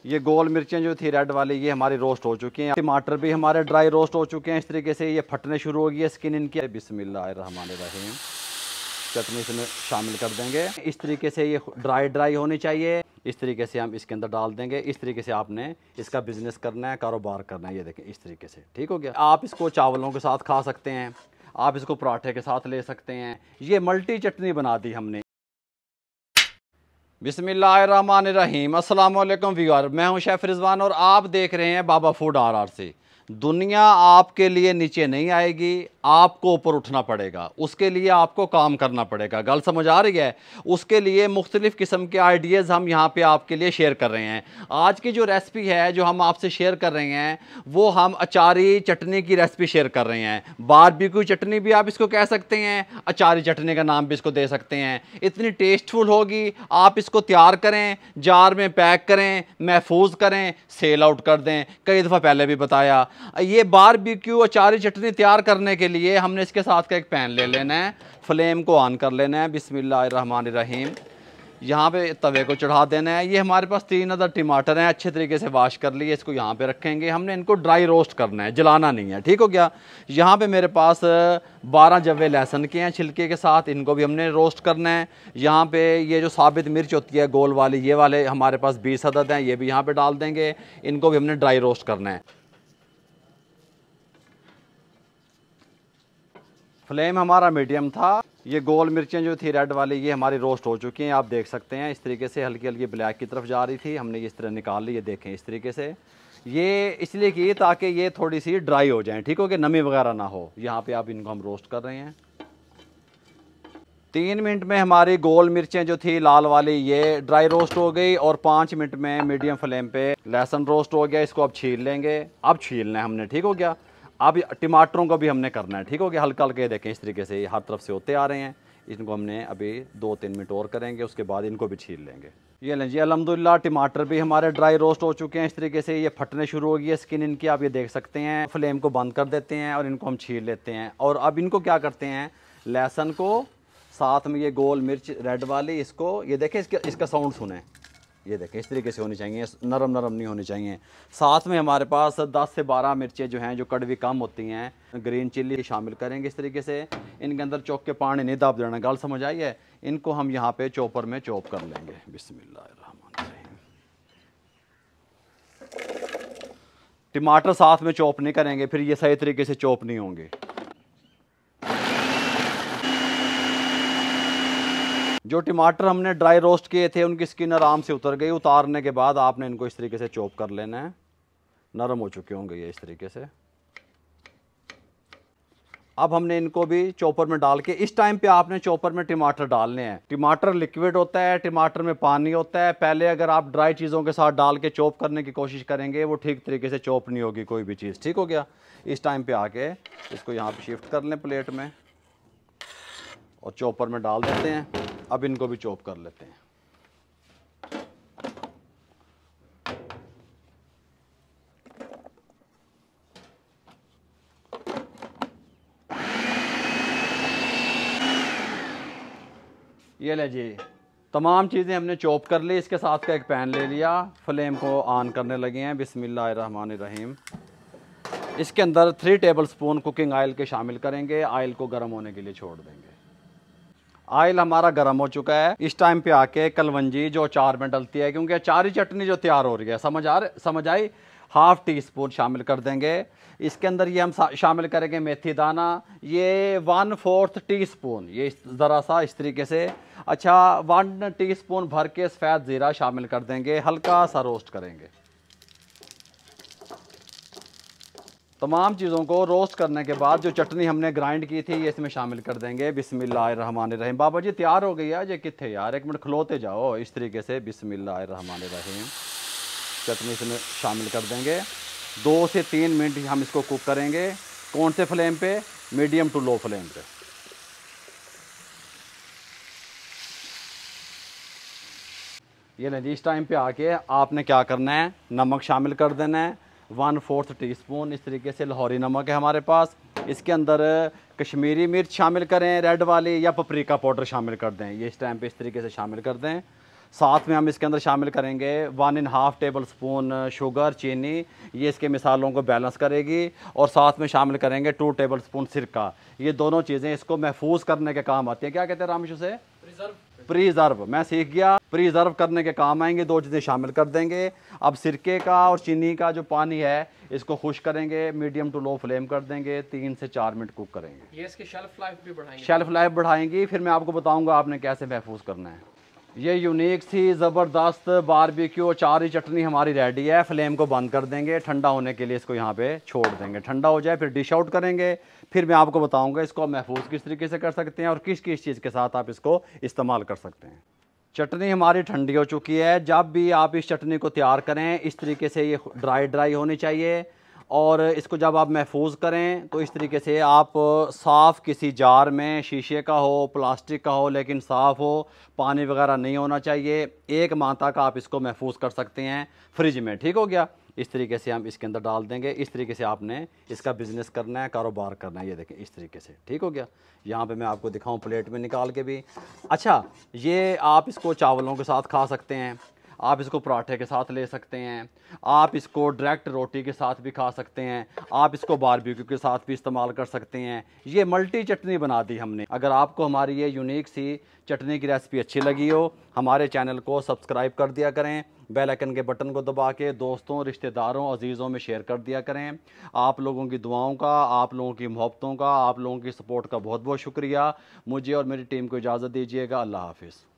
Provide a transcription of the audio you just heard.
ये गोल मिर्चें जो थी रेड वाली ये हमारी रोस्ट हो चुकी हैं। टमाटर भी हमारे ड्राई रोस्ट हो चुके हैं। इस तरीके से ये फटने शुरू हो गई है स्किन इनकी। बिस्मिल्लाहिर्रहमानिर्रहीम। चटनी इसमें शामिल कर देंगे। इस तरीके से ये ड्राई होनी चाहिए। इस तरीके से हम इसके अंदर डाल देंगे। इस तरीके से आपने इसका बिजनेस करना है, कारोबार करना है। ये देखें इस तरीके से, ठीक हो गया। आप इसको चावलों के साथ खा सकते हैं, आप इसको पराठे के साथ ले सकते हैं। ये मल्टी चटनी बना दी हमने। बिस्मिल्लाहिर्रहमानिर्रहीम। अस्सलाम वालेकुम व्यूअर, मैं हूं शेफ़ रिजवान और आप देख रहे हैं बाबा फूड RR से। दुनिया आपके लिए नीचे नहीं आएगी, आपको ऊपर उठना पड़ेगा। उसके लिए आपको काम करना पड़ेगा। गल समझ आ रही है? उसके लिए मुख्तलिफ़ किस्म के आइडियाज़ हम यहाँ पे आपके लिए शेयर कर रहे हैं। आज की जो रेसिपी है जो हम आपसे शेयर कर रहे हैं वो हम अचारी चटनी की रेसिपी शेयर कर रहे हैं। बारबेक्यू चटनी भी आप इसको कह सकते हैं, अचारी चटनी का नाम भी इसको दे सकते हैं। इतनी टेस्टफुल होगी। आप इसको तैयार करें, जार में पैक करें, महफूज करें, सेल आउट कर दें। कई दफ़ा पहले भी बताया। ये बारबेक्यू अचारी चटनी तैयार करने के लिए हमने इसके साथ का एक पैन ले लेना है, फ्लेम को ऑन कर लेना है। बिस्मिल्लाहिर्रहमानिर्रहीम। यहाँ पे तवे को चढ़ा देना है। ये हमारे पास 3 अदर टमाटर हैं, अच्छे तरीके से वॉश कर लिए। इसको यहाँ पे रखेंगे। हमने इनको ड्राई रोस्ट करना है, जलाना नहीं है, ठीक हो गया। यहाँ पे मेरे पास 12 जवे लहसुन के हैं छिलके के साथ, इनको भी हमने रोस्ट करना है। यहाँ पे ये जो साबित मिर्च होती है गोल वाली, ये वाले हमारे पास 20 अदद हैं, ये भी यहाँ पर डाल देंगे। इनको भी हमने ड्राई रोस्ट करना है। फ्लेम हमारा मीडियम था। ये गोल मिर्चें जो थी रेड वाली ये हमारी रोस्ट हो चुकी हैं, आप देख सकते हैं। इस तरीके से हल्की हल्की ब्लैक की तरफ जा रही थी, हमने ये इस तरह निकाल ली। ये देखें इस तरीके से। ये इसलिए की ताकि ये थोड़ी सी ड्राई हो जाएं, ठीक हो गया, नमी वगैरह ना हो। यहाँ पे आप इनको हम रोस्ट कर रहे हैं। 3 मिनट में हमारी गोल मिर्चें जो थी लाल वाली ये ड्राई रोस्ट हो गई और 5 मिनट में मीडियम फ्लेम पे लहसुन रोस्ट हो गया। इसको अब छील लेंगे। अब छीलना है हमने, ठीक हो गया। अब टमाटरों को भी हमने करना है, ठीक हो गया। हल्का हल्के देखें इस तरीके से हर तरफ से होते आ रहे हैं। इनको हमने अभी 2-3 मिनट और करेंगे, उसके बाद इनको भी छील लेंगे। ये लें जी, अल्हम्दुलिल्लाह टमाटर भी हमारे ड्राई रोस्ट हो चुके हैं। इस तरीके से ये फटने शुरू हो गई है स्किन इनकी, आप ये देख सकते हैं। फ्लेम को बंद कर देते हैं और इनको हम छील लेते हैं। और अब इनको क्या करते हैं, लहसुन को साथ में ये गोल मिर्च रेड वाली, इसको ये देखें, इसका साउंड सुने। ये देखें इस तरीके से होनी चाहिए, नरम नरम नहीं होनी चाहिए। साथ में हमारे पास 10 से 12 मिर्चें जो हैं जो कड़वी कम होती हैं, ग्रीन चिल्ली शामिल करेंगे। इस तरीके से इनके अंदर चौक के पानी नहीं दाब देना। गल समझ आई है? इनको हम यहाँ पे चॉपर में चॉप कर लेंगे। बिस्मिल्लाहिर्रहमानिर्रहीम। टमाटर साथ में चॉप नहीं करेंगे, फिर ये सही तरीके से चॉप नहीं होंगे। जो टमाटर हमने ड्राई रोस्ट किए थे उनकी स्किन आराम से उतर गई। उतारने के बाद आपने इनको इस तरीके से चॉप कर लेना है। नरम हो चुके होंगे ये इस तरीके से। अब हमने इनको भी चॉपर में डाल के, इस टाइम पे आपने चॉपर में टमाटर डालने हैं। टमाटर लिक्विड होता है, टमाटर में पानी होता है। पहले अगर आप ड्राई चीज़ों के साथ डाल के चॉप करने की कोशिश करेंगे वो ठीक तरीके से चॉप नहीं होगी कोई भी चीज़, ठीक हो गया। इस टाइम पे आके इसको यहाँ पे शिफ्ट कर लें प्लेट में और चॉपर में डाल देते हैं। अब इनको भी चॉप कर लेते हैं। ये ले जी, तमाम चीज़ें हमने चॉप कर ली। इसके साथ का एक पैन ले लिया, फ्लेम को ऑन करने लगे हैं। बिस्मिल्लाहिर्रहमानिर्रहीम। इसके अंदर 3 टेबलस्पून कुकिंग ऑयल के शामिल करेंगे। ऑयल को गर्म होने के लिए छोड़ देंगे। ऑयल हमारा गर्म हो चुका है। इस टाइम पे आके कलवंजी जो अचार में डलती है, क्योंकि अचारी चटनी जो तैयार हो रही है, समझ आई, 1/2 टीस्पून शामिल कर देंगे। इसके अंदर ये हम शामिल करेंगे मेथी दाना, ये 1/4 टीस्पून, ये ज़रा सा इस तरीके से। अच्छा, 1 टीस्पून भर के सफ़ेद ज़ीरा शामिल कर देंगे। हल्का सा रोस्ट करेंगे। तमाम चीज़ों को रोस्ट करने के बाद जो चटनी हमने ग्राइंड की थी ये इसमें शामिल कर देंगे। बिस्मिल्लाहिर्रहमानिर्रहीम। बाबा जी तैयार हो गई है, ये कितने यार, 1 मिनट खलोते जाओ। इस तरीके से बिस्मिल्लाहिर्रहमानिर्रहीम चटनी इसमें शामिल कर देंगे। 2 से 3 मिनट हम इसको कुक करेंगे। कौन से फ्लेम पे? मीडियम टू लो फ्लेम पे। ये लें जी, इस टाइम पे आके आपने क्या करना है, नमक शामिल कर देना है। 1/4 टीस्पून इस तरीके से लाहौरी नमक है हमारे पास। इसके अंदर कश्मीरी मिर्च शामिल करें रेड वाली, या पपरिका पाउडर शामिल कर दें। ये इस टाइम पे इस तरीके से शामिल कर दें। साथ में हम इसके अंदर शामिल करेंगे 1.5 टेबल स्पून शुगर, चीनी, ये इसके मिसालों को बैलेंस करेगी। और साथ में शामिल करेंगे 2 टेबल स्पून सिरका। ये दोनों चीज़ें इसको महफूज करने के काम आती हैं। क्या कहते हैं रामेश उसे? प्रिजर्व। मैं सीख गया, प्रिजर्व करने के काम आएंगे। 2 चीज़ें शामिल कर देंगे। अब सिरके का और चीनी का जो पानी है इसको खुश करेंगे, मीडियम टू लो फ्लेम कर देंगे, 3 से 4 मिनट कुक करेंगे। ये इसकी शेल्फ लाइफ भी बढ़ाएंगे। शेल्फ लाइफ बढ़ाएंगी। फिर मैं आपको बताऊंगा आपने कैसे महफूज करना है। ये यूनिक सी ज़बरदस्त बारबेक्यू अचारी चटनी हमारी रेडी है। फ्लेम को बंद कर देंगे, ठंडा होने के लिए इसको यहाँ पे छोड़ देंगे। ठंडा हो जाए फिर डिश आउट करेंगे। फिर मैं आपको बताऊंगा इसको आप महफूज किस तरीके से कर सकते हैं और किस किस चीज़ के साथ आप इसको इस्तेमाल कर सकते हैं। चटनी हमारी ठंडी हो चुकी है। जब भी आप इस चटनी को तैयार करें इस तरीके से ये ड्राई होनी चाहिए। और इसको जब आप महफूज करें तो इस तरीके से आप साफ़ किसी जार में, शीशे का हो, प्लास्टिक का हो, लेकिन साफ़ हो, पानी वगैरह नहीं होना चाहिए। 1 माह तक आप इसको महफूज कर सकते हैं फ्रिज में। ठीक हो गया? इस तरीके से हम इसके अंदर डाल देंगे। इस तरीके से आपने इसका बिज़नेस करना है, कारोबार करना है। ये देखें इस तरीके से। ठीक हो गया? यहाँ पे मैं आपको दिखाऊं प्लेट में निकाल के भी। अच्छा, ये आप इसको चावलों के साथ खा सकते हैं, आप इसको पराठे के साथ ले सकते हैं, आप इसको डायरेक्ट रोटी के साथ भी खा सकते हैं, आप इसको बारबेक्यू के साथ भी इस्तेमाल कर सकते हैं। ये मल्टी चटनी बना दी हमने। अगर आपको हमारी ये यूनिक सी चटनी की रेसिपी अच्छी लगी हो, हमारे चैनल को सब्सक्राइब कर दिया करें, बेल आइकन के बटन को दबा के दोस्तों, रिश्तेदारों, अजीज़ों में शेयर कर दिया करें। आप लोगों की दुआओं का, आप लोगों की मोहब्बतों का, आप लोगों की सपोर्ट का बहुत बहुत शुक्रिया। मुझे और मेरी टीम को इजाज़त दीजिएगा। अल्लाह हाफिज़।